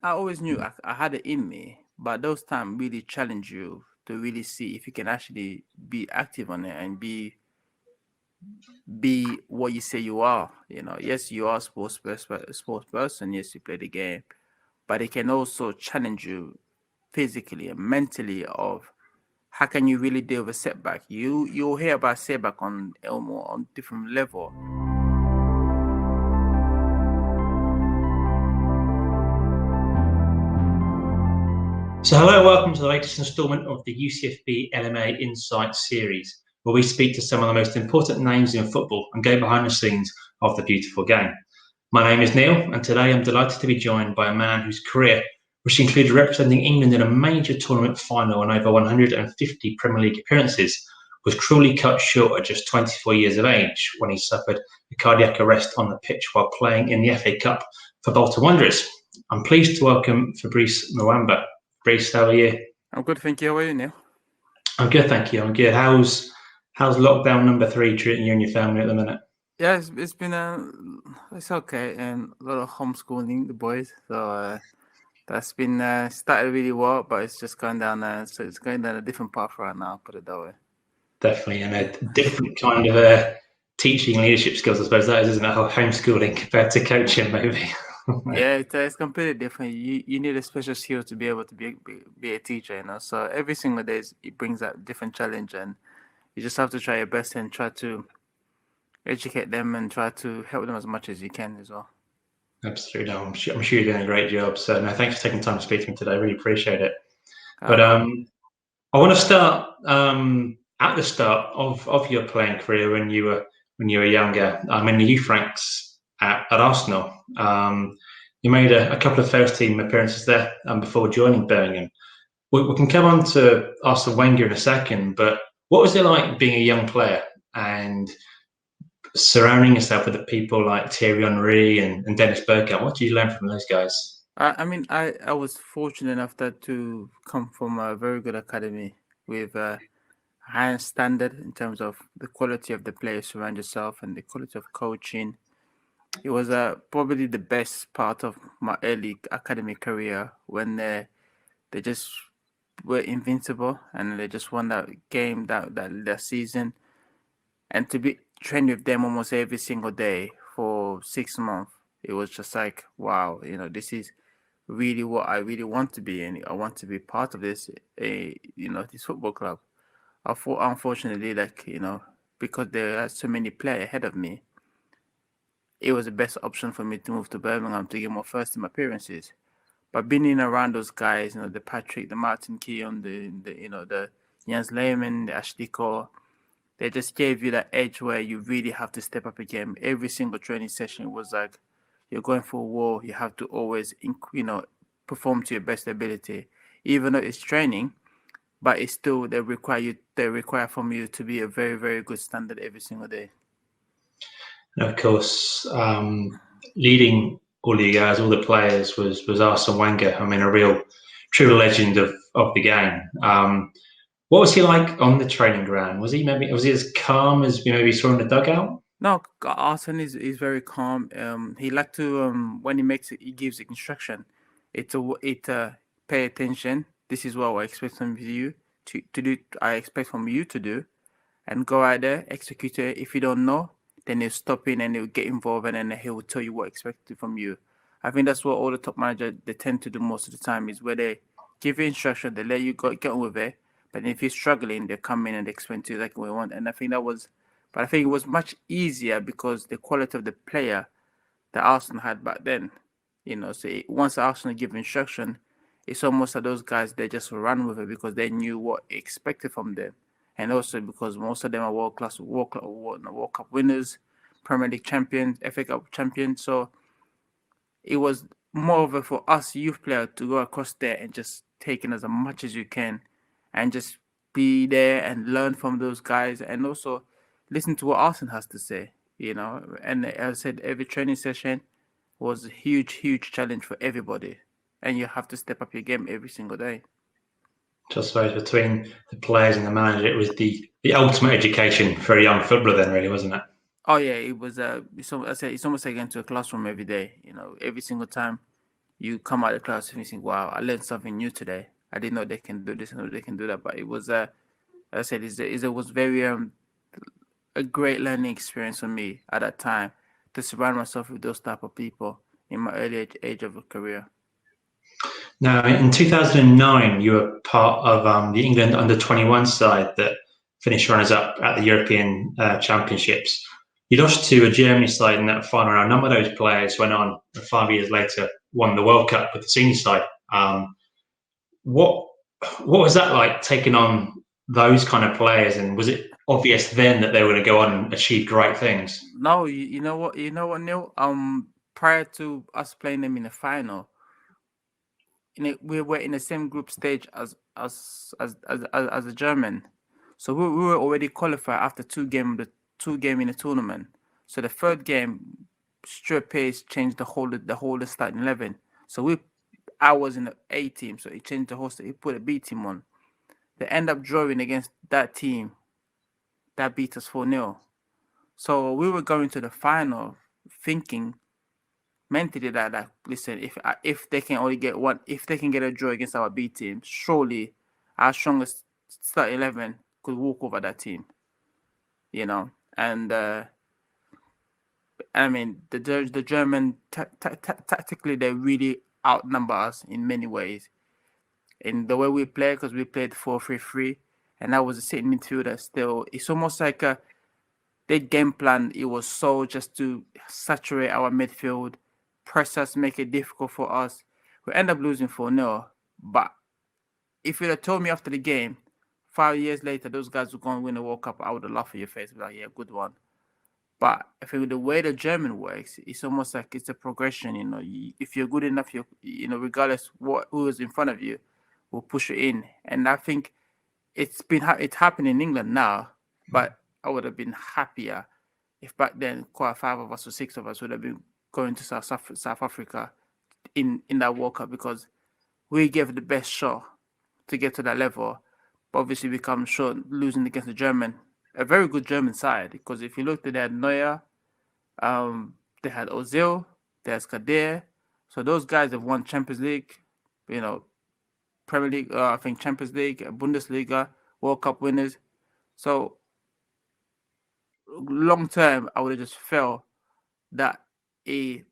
I always knew I had it in me, but those times really challenge you to really see if you can actually be active on it and be what you say you are. Yes, you are a sports person. Yes, you play the game, but it can also challenge you physically and mentally. Of how can you really deal with setback? You'll hear about setback on Elmo on different level. So, hello and welcome to the latest instalment of the UCFB LMA Insights series, where we speak to some of the most important names in football and go behind the scenes of the beautiful game. My name is Neil, and today I'm delighted to be joined by a man whose career, which included representing England in a major tournament final and over 150 Premier League appearances, was cruelly cut short at just 24 years of age when he suffered a cardiac arrest on the pitch while playing in the FA Cup for Bolton Wanderers. I'm pleased to welcome Fabrice Muamba. Fabrice, how are you? I'm good, thank you. How are you, Neil? I'm good, thank you. I'm good. How's lockdown number 3 treating you and your family at the minute? Yeah, it's been it's okay, and a lot of homeschooling the boys. So that's been started really well, but it's just going down. So it's going down a different path right now. Put it that way. Definitely, and a different kind of teaching leadership skills, I suppose that is, isn't it? Homeschooling compared to coaching, maybe. Yeah, it's completely different. You need a special skill to be able to be a teacher. So every single day it brings out different challenge, and you just have to try your best and try to educate them and try to help them as much as you can as well. Absolutely, no, I'm sure you're doing a great job. So, no, thanks for taking time to speak to me today. I really appreciate it. But No. I want to start at the start of your playing career when you were younger. I'm in the youth ranks at Arsenal. You made a couple of first team appearances there before joining Birmingham. We can come on to Arsene Wenger in a second, but what was it like being a young player and surrounding yourself with the people like Thierry Henry and Dennis Bergkamp? What did you learn from those guys? I mean, I was fortunate enough to come from a very good academy with a high standard in terms of the quality of the players around yourself and the quality of coaching. It was probably the best part of my early academic career when they just were invincible and they just won that game that season, and to be trained with them almost every single day for 6 months, it was just like wow, this is really what I really want to be, and I want to be part of this football club. I thought, unfortunately, like because there are so many players ahead of me, it was the best option for me to move to Birmingham to get more first team appearances. But being in around those guys, the Patrick, the Martin Keown, the Jens Lehmann, the Ashley Cole, they just gave you that edge where you really have to step up again. Every single training session was like you're going for a war. You have to always, perform to your best ability, even though it's training. But it's still they require you. They require from you to be a very, very good standard every single day. And of course, leading all you guys, all the players, was Arsene Wenger. I mean, a real true legend of the game. What was he like on the training ground? Was he as calm as we maybe saw in the dugout? No, Arsene is very calm. He like to when he makes it, he gives instruction. It pay attention. This is what I expect from you to do. I expect from you to do, and go out there, execute it. If you don't know, then he'll stop in and he'll get involved, and then he will tell you what expected from you. I think that's what all the top managers they tend to do most of the time is where they give you instruction, they let you go get on with it. But if you're struggling, they come in and they explain to you like what you want. And I think that was, but I think it was much easier because the quality of the player that Arsenal had back then. So once Arsenal give instruction, it's almost like those guys they just run with it because they knew what expected from them, and also because most of them are World Cup winners, Premier League champions, FA Cup champions. So it was more of a for us youth player to go across there and just take in as much as you can, and just be there and learn from those guys, and also listen to what Arsenal has to say. And as I said, every training session was a huge, huge challenge for everybody, and you have to step up your game every single day. So I suppose between the players and the manager, it was the ultimate education for a young footballer, then, really, wasn't it? Oh yeah, it was. I say it's almost like going to a classroom every day. Every single time you come out of the class and you think, wow, I learned something new today. I didn't know they can do this and they can do that. But it was, as I said, it was very a great learning experience for me at that time to surround myself with those type of people in my early age of a career. Now, in 2009, you were part of the England under-21 side that finished runners-up at the European Championships. You lost to a Germany side in that final round. A number of those players went on 5 years later, won the World Cup with the senior side. What was that like, taking on those kind of players? And was it obvious then that they were going to go on and achieve great things? No, you know what, Neil. Prior to us playing them in the final, we were in the same group stage as a German, so we were already qualified after two game in the tournament. So the third game, straight pace changed the whole starting 11. So I was in the A team, so he changed the whole. He put a B team on. They end up drawing against that team that beat us 4-0. So we were going to the final thinking mentally that listen, if they can only get one, if they can get a draw against our B team, surely our strongest start 11 could walk over that team. And I mean the German tactically they really outnumber us in many ways. In the way we play, because we played 4-3-3, and that was a sitting midfielder still. It's almost like their game plan, it was so just to saturate our midfield, press us, make it difficult for us. We end up losing 4-0. But if you'd have told me after the game, 5 years later, those guys were going to win the World Cup, I would have laughed in your face. Like, yeah, good one. But I think the way the German works, it's almost like it's a progression. If you're good enough, regardless who is in front of you, will push you in. And I think it's happening in England now, but I would have been happier if back then quite 5 of us or 6 of us would have been going to South Africa in that World Cup, because we gave the best shot to get to that level. But obviously we come short losing against a very good German side, because if you looked at that, Neuer, they had Ozil, there's Kader. So those guys have won Champions League, Premier League, I think Champions League, Bundesliga, World Cup winners. So long term, I would have just felt that it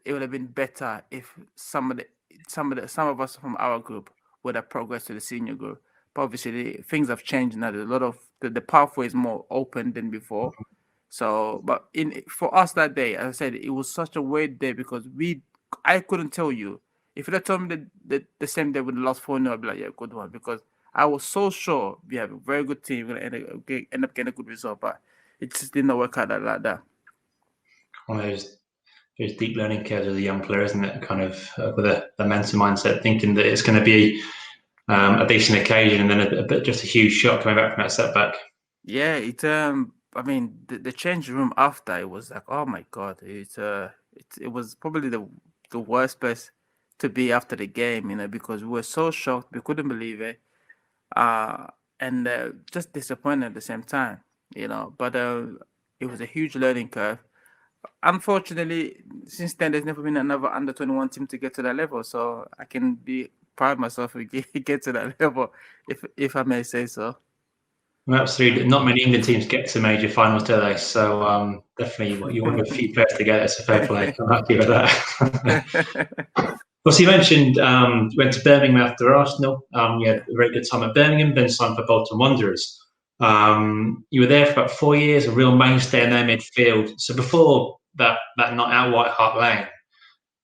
would have been better if some of us from our group would have progressed to the senior group. But obviously, things have changed now. There's a lot of the pathway is more open than before. So, but for us that day, as I said, it was such a weird day because I couldn't tell you. If you had told me the same day with the last 4-0, I'd be like, yeah, good one, because I was so sure we have a very good team. We're gonna end up getting a good result, but it just didn't work out like that. One of those deep learning curves as a young player, isn't it? Kind of with a mental mindset, thinking that it's going to be a decent occasion, and then just a huge shock coming back from that setback. Yeah, I mean, the change room after, it was like, oh my god, it was probably the worst place to be after the game, because we were so shocked, we couldn't believe it, and just disappointed at the same time, But it was a huge learning curve. Unfortunately, since then, there's never been another under-21 team to get to that level, so I can be proud of myself if we get to that level, if I may say so. Well, absolutely. Not many England teams get to major finals, do they? So definitely, you're one of a few players to get it. So fair play. I'm happy with that. Well, so you mentioned you went to Birmingham after Arsenal. You had a very good time at Birmingham, then signed for Bolton Wanderers. You were there for about 4 years, a real mainstay in their midfield. So before that night out White Hart Lane,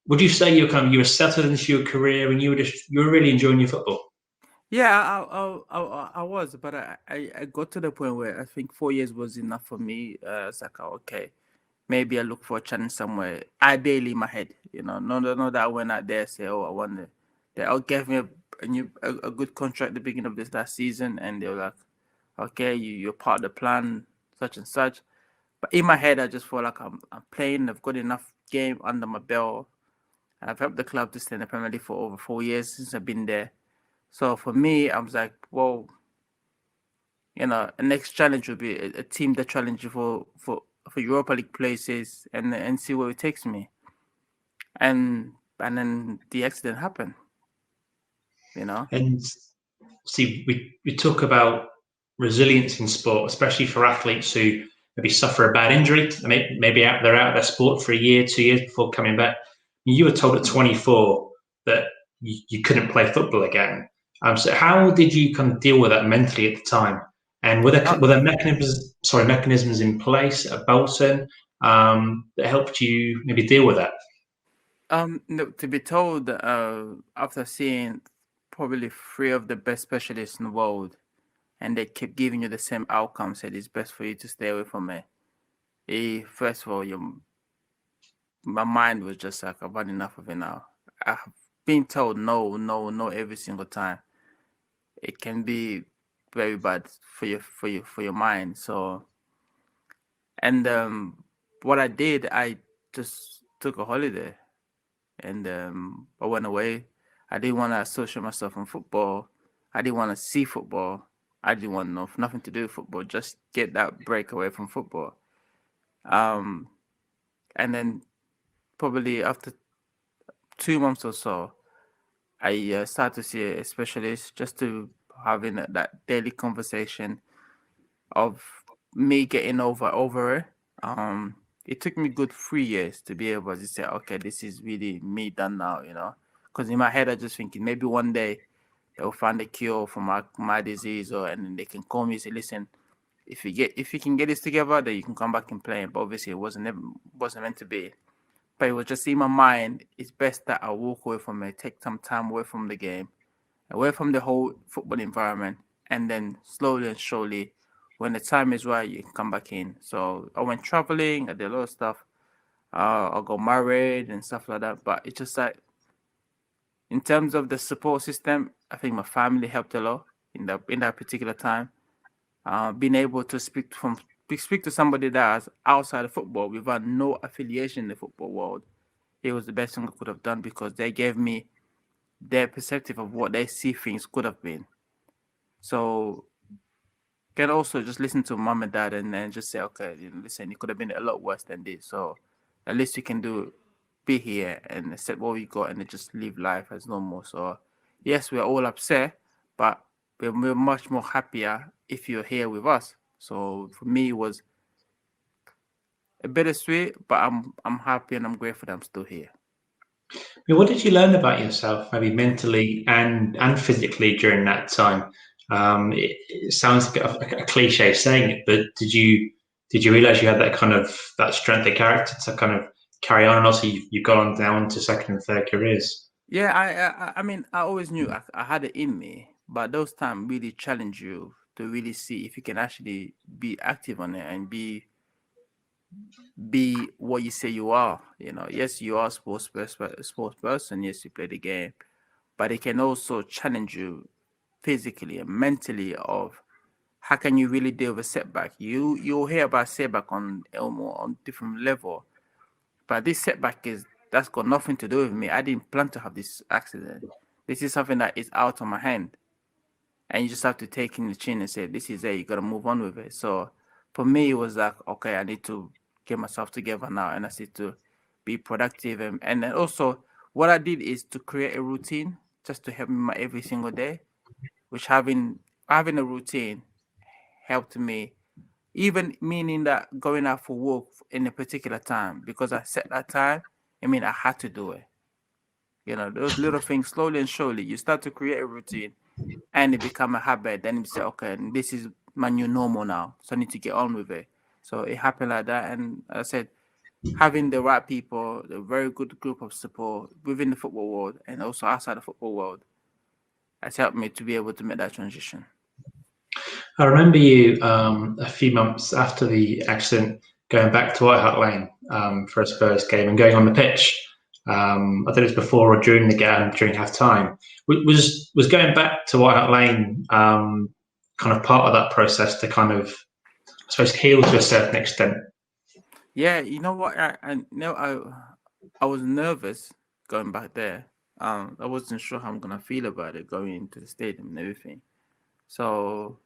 would you say you were settled into your career and you were really enjoying your football? Yeah, I was, but I got to the point where I think 4 years was enough for me. It's like, okay, maybe I look for a challenge somewhere. Ideally, in my head, not that I went out there say, oh, I want to. They all gave me a good contract at the beginning of this last season, and they were like, okay, you're part of the plan, such and such. But in my head, I just feel like I'm playing. I've got enough game under my belt, and I've helped the club to stay in the Premier League for over 4 years since I've been there. So for me, I was like, well, the next challenge would be a team that challenges for Europa League places and see where it takes me. And and then the accident happened. You know. And see, we talk about resilience in sport, especially for athletes who maybe suffer a bad injury. Maybe they're out of their sport for a year, 2 years before coming back. You were told at 24 that you couldn't play football again. So how did you kind of deal with that mentally at the time? And were there mechanisms in place at Bolton that helped you maybe deal with that? No, to be told, after seeing probably three of the best specialists in the world, and they keep giving you the same outcome, said it's best for you to stay away from me. First of all, my mind was just like, I've had enough of it now. I've been told no, no, no every single time. It can be very bad for your mind. So, and what I did, I just took a holiday, and I went away. I didn't want to associate myself in football. I didn't want to see football. I didn't want nothing to do with football. Just get that break away from football. And then probably after 2 months or so, I started to see a specialist just to having that daily conversation of me getting over it. It took me good 3 years to be able to say, okay, this is really me done now, you know. Because in my head, I just thinking maybe one day they'll find a cure for my disease, and then they can call me and say, listen, if you can get this together, then you can come back and play. But obviously, it wasn't meant to be. But it was just in my mind. It's best that I walk away from it, take some time away from the game, away from the whole football environment, and then slowly and surely, when the time is right, you can come back in. So I went traveling, I did a lot of stuff. I got married and stuff like that. But it's just like, in terms of the support system, I think my family helped a lot in that particular time. Being able to speak to somebody that's outside of football without no affiliation in the football world, it was the best thing I could have done, because they gave me their perspective of what they see things could have been. So can also just listen to mom and dad and then just say, okay, listen, it could have been a lot worse than this. So at least you can be here and accept what we got and then just live life as normal. So yes, we're all upset, but we're much more happier if you're here with us. So for me, it was a bittersweet, but I'm happy and I'm grateful that I'm still here. What did you learn about yourself, maybe mentally and physically during that time? It sounds like a cliche saying it, but did you realize you had that strength of character to kind of carry on, and also you've gone on down to second and third careers? Yeah, I mean, I always knew I had it in me, but those times really challenge you to really see if you can actually be active on it and be what you say you are. You know, yes, you are a sports person. Yes, you play the game, but it can also challenge you physically and mentally of how can you really deal with setback. You'll hear about setback on Elmo on different level, but this setback that's got nothing to do with me. I didn't plan to have this accident. This is something that is out of my hand, and you just have to take in the chin and say, "This is it. You got to move on with it." So for me, it was like, okay, I need to get myself together now, and I need to be productive, and then also what I did is to create a routine just to help me my every single day, which having a routine helped me, even meaning that going out for walk in a particular time because I set that time. I mean, I had to do it. You know, those little things, slowly and surely, you start to create a routine, and it become a habit. Then you say, okay, this is my new normal now, so I need to get on with it. So it happened like that, and as I said, having the right people, a very good group of support within the football world and also outside the football world, has helped me to be able to make that transition. I remember you a few months after the accident going back to White Hart Lane for a Spurs game and going on the pitch. I don't know if it's before or during the game, during half time. Was going back to White Hart Lane kind of part of that process to kind of, I suppose, heal to a certain extent? Yeah, you know what? I was nervous going back there. I wasn't sure how I'm gonna feel about it going into the stadium and everything. So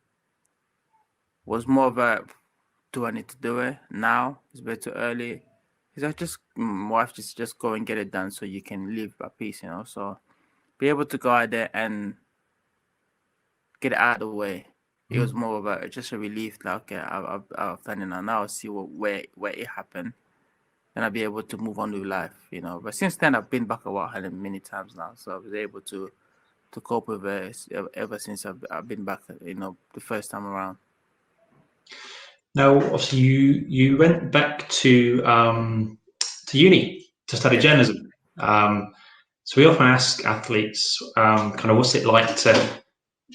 was more of a, do I need to do it now? It's a bit too early. He's like, just wife, just go and get it done so you can live at peace, you know. So be able to go out there and get it out of the way. It was more of a just a relief. Like, okay, I've done it now. Now I'll see where it happened, and I'll be able to move on with life, you know. But since then, I've been back a White Hart Lane many times now, so I was able to cope with it ever since I've been back, you know, the first time around. Now, obviously, you went back to uni to study journalism. So we often ask athletes, kind of, what's it like to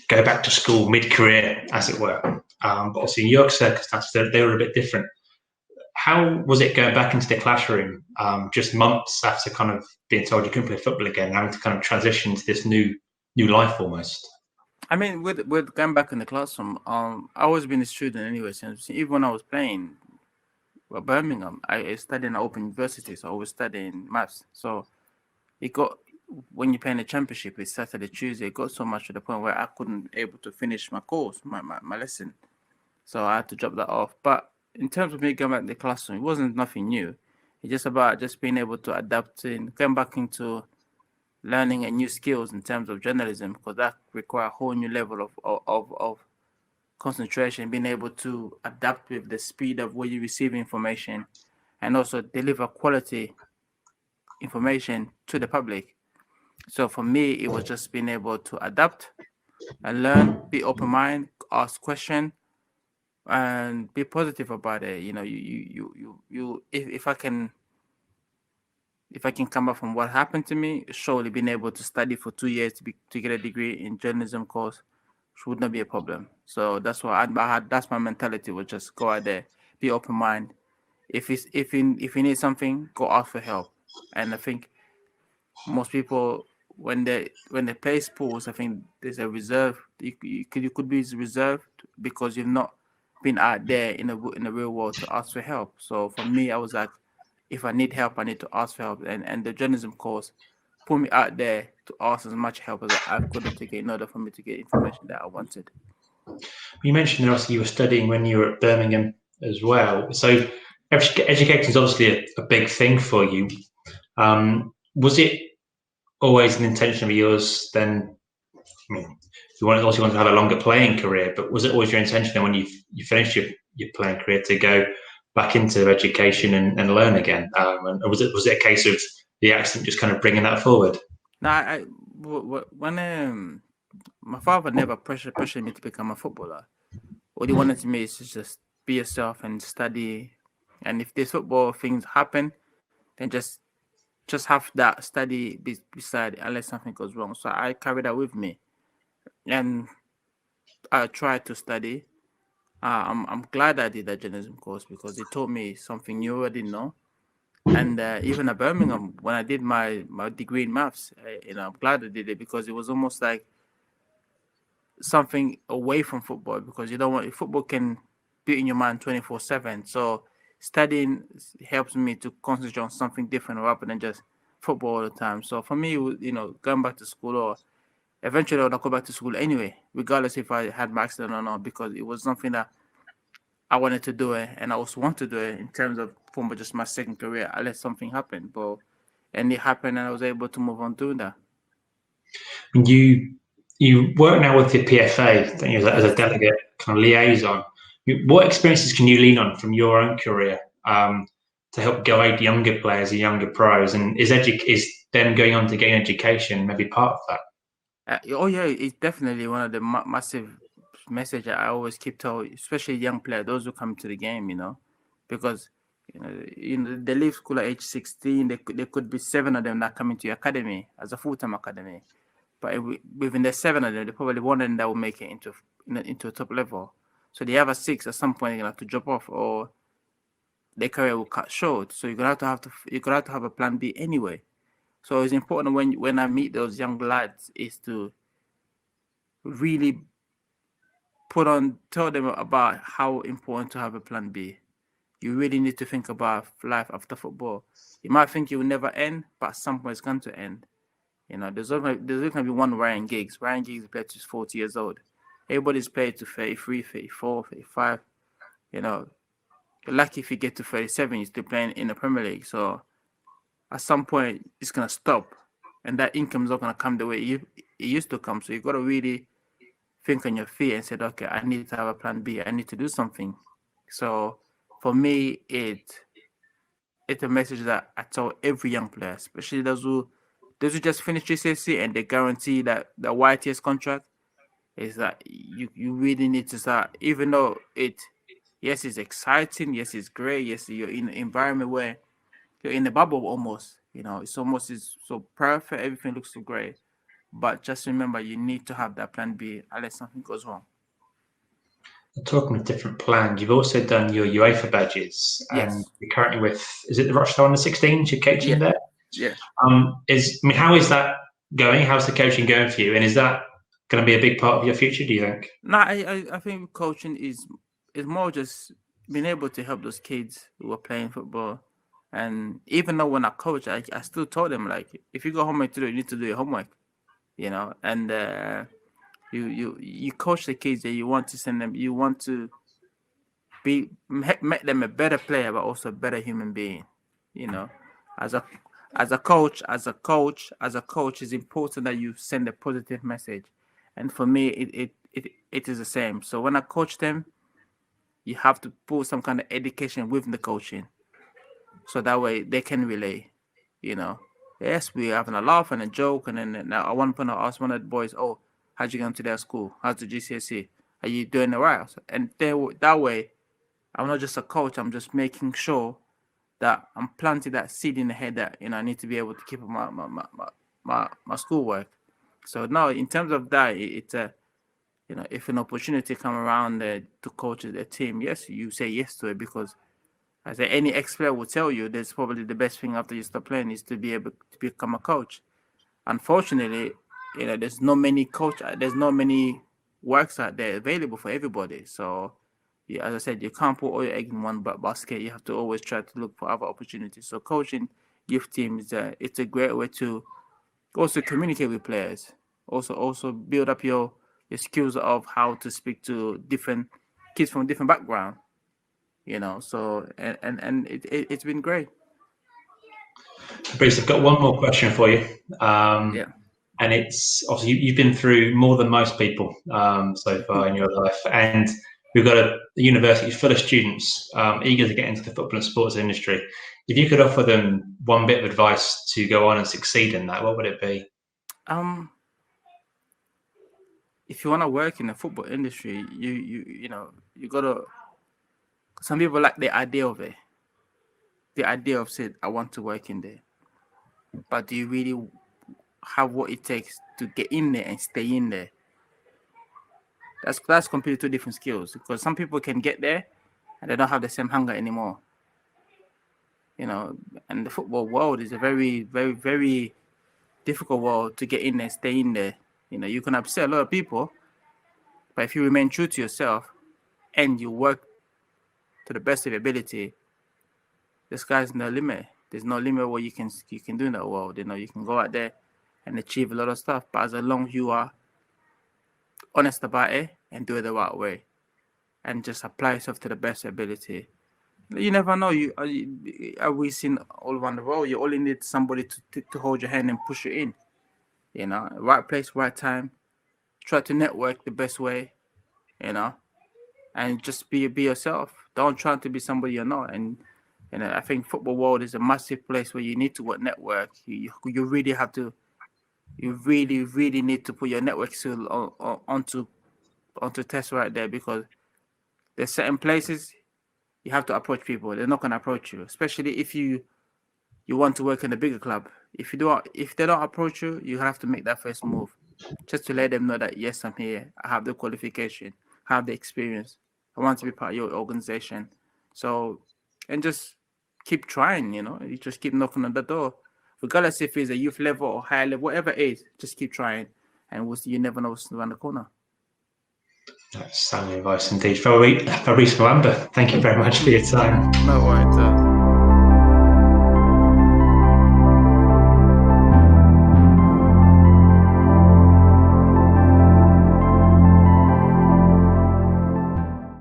go back to school mid-career, as it were. But obviously, in your circumstances, they were a bit different. How was it going back into the classroom just months after kind of being told you couldn't play football again, having to kind of transition to this new life almost? I mean, with going back in the classroom, I always been a student anyway. Since even when I was playing, well, Birmingham, I studied in Open University, so I was studying maths. So it got when you're playing the championship, it's Saturday, Tuesday. It got so much to the point where I couldn't able to finish my course, my lesson. So I had to drop that off. But in terms of me going back to the classroom, it wasn't nothing new. It's just about just being able to adapt and going back into learning a new skills in terms of journalism, because that require a whole new level of concentration, being able to adapt with the speed of where you receive information and also deliver quality information to the public. So for me, it was just being able to adapt and learn, be open minded, ask question, and be positive about it. You know, if I can come up from what happened to me, surely being able to study for 2 years to get a degree in journalism course would not be a problem. So that's what I had. That's my mentality, was just go out there, be open minded. If you need something, go ask for help. And I think most people, when they play sports, I think there's a reserve. You could be reserved because you've not been out there in the real world to ask for help. So for me, I was like, if I need help, I need to ask for help. And the journalism course put me out there to ask as much help as I could to get in order for me to get information that I wanted. You mentioned that obviously you were studying when you were at Birmingham as well. So education is obviously a big thing for you. Was it always an intention of yours then? I mean, you also want to have a longer playing career, but was it always your intention then when you finished your playing career to go back into education and learn again? And was it a case of the accident just kind of bringing that forward? Now, when my father never pressured me to become a footballer. What he wanted to me is to just be yourself and study. And if these football things happen, then just have that study beside unless something goes wrong. So I carried that with me, and I tried to study. I'm glad I did that journalism course because it taught me something new I didn't know. And even at Birmingham, when I did my degree in maths, I'm glad I did it because it was almost like something away from football, because you don't want football can be in your mind 24/7. So studying helps me to concentrate on something different rather than just football all the time. So for me, going back to school, or eventually I'll go back to school anyway, regardless if I had my accident or not, because it was something that I wanted to do it, and I also want to do it in terms of former just my second career, unless something happened. And it happened, and I was able to move on doing that. And you work now with the PFA, don't you, as a Yes. delegate kind of liaison. What experiences can you lean on from your own career to help guide younger players and younger pros? And is them going on to gain education maybe part of that? Oh yeah, it's definitely one of the massive message I always keep telling, especially young players, those who come to the game, because they leave school at age 16. There could be 7 of them that come into your academy as a full-time academy, but within the 7 of them, they probably one of them that will make it into a top level. So the other 6 at some point they're gonna have to drop off, or their career will cut short. So you're gonna have to have a plan B anyway. So it's important when I meet those young lads is to really tell them about how important to have a plan B. You really need to think about life after football. You might think it will never end, but at some point it's going to end. There's only going to be one Ryan Giggs. Ryan Giggs played to 40 years old. Everybody's played to 33, 34, 35. You know, you're lucky if you get to 37, you're still playing in the Premier League. So at some point, it's gonna stop, and that income's not gonna come the way it used to come. So you got to really think on your feet and say, okay, I need to have a plan B. I need to do something. So for me, it's a message that I tell every young player, especially those who just finished GCSE and they guarantee that the YTS contract, is that you really need to start, even though it's exciting, yes, it's great, yes, you're in an environment where you're in a bubble almost, it's almost is so perfect, everything looks so great. But just remember, you need to have that plan B unless something goes wrong. Talking of different plans, you've also done your UEFA badges, and you're currently with, is it the Rochdale Under-16s? You're coaching there. Yeah. How is that going? How's the coaching going for you? And is that going to be a big part of your future, do you think? No, I think coaching is more just being able to help those kids who are playing football. And even though when I coach, I still told them, like, if you got homework to do, you need to do your homework, and you coach the kids that you want to send them, you want to make them a better player, but also a better human being. As a coach, it's important that you send a positive message. And for me, it is the same. So when I coach them, you have to put some kind of education with the coaching, so that way they can relate. Yes, we're having a laugh and a joke, and then at one point I asked one of the boys, "Oh, how'd you get into their school? How's the GCSE? Are you doing it right?" And that way, I'm not just a coach. I'm just making sure that I'm planting that seed in the head that I need to be able to keep my schoolwork. So now, in terms of that, it's if an opportunity come around to coach a team, yes, you say yes to it, because as any ex-player will tell you, that's probably the best thing after you stop playing is to be able to become a coach. Unfortunately, there's not many works out there available for everybody. So, as I said, you can't put all your eggs in one basket. You have to always try to look for other opportunities. So, coaching youth teams, it's a great way to also communicate with players. Also build up your skills of how to speak to different kids from different backgrounds. So and it's been great. Fabrice, I've got one more question for you. And it's obviously you've been through more than most people so far in your life, and we've got a university full of students eager to get into the football and sports industry. If you could offer them one bit of advice to go on and succeed in that, what would it be? If you want to work in the football industry, you gotta. Some people like the idea of it. The idea of saying, I want to work in there. But do you really have what it takes to get in there and stay in there? That's completely two different skills, because some people can get there and they don't have the same hunger anymore. And the football world is a very, very, very difficult world to get in there, stay in there. You can upset a lot of people, but if you remain true to yourself and you work to the best of your ability, the sky's no limit. There's no limit what you can do in that world. You can go out there and achieve a lot of stuff, but as long as you are honest about it and do it the right way and just apply yourself to the best ability, you never know. We've seen all around the world, you only need somebody to hold your hand and push you in. Right place, right time. Try to network the best way, and just be yourself. Don't try to be somebody you're not. And I think football world is a massive place where you need to network. You really have to. You really, really need to put your network skill onto test right there, because there's certain places you have to approach people. They're not going to approach you, especially if you want to work in a bigger club. If they don't approach you, you have to make that first move, just to let them know that yes, I'm here. I have the qualification, I have the experience. I want to be part of your organization. So, and just keep trying. You just keep knocking on the door, regardless if it's a youth level or higher level, whatever it is. Just keep trying, and you never know what's around the corner. That's sound advice indeed. Fabrice Muamba, thank you very much for your time. No worries.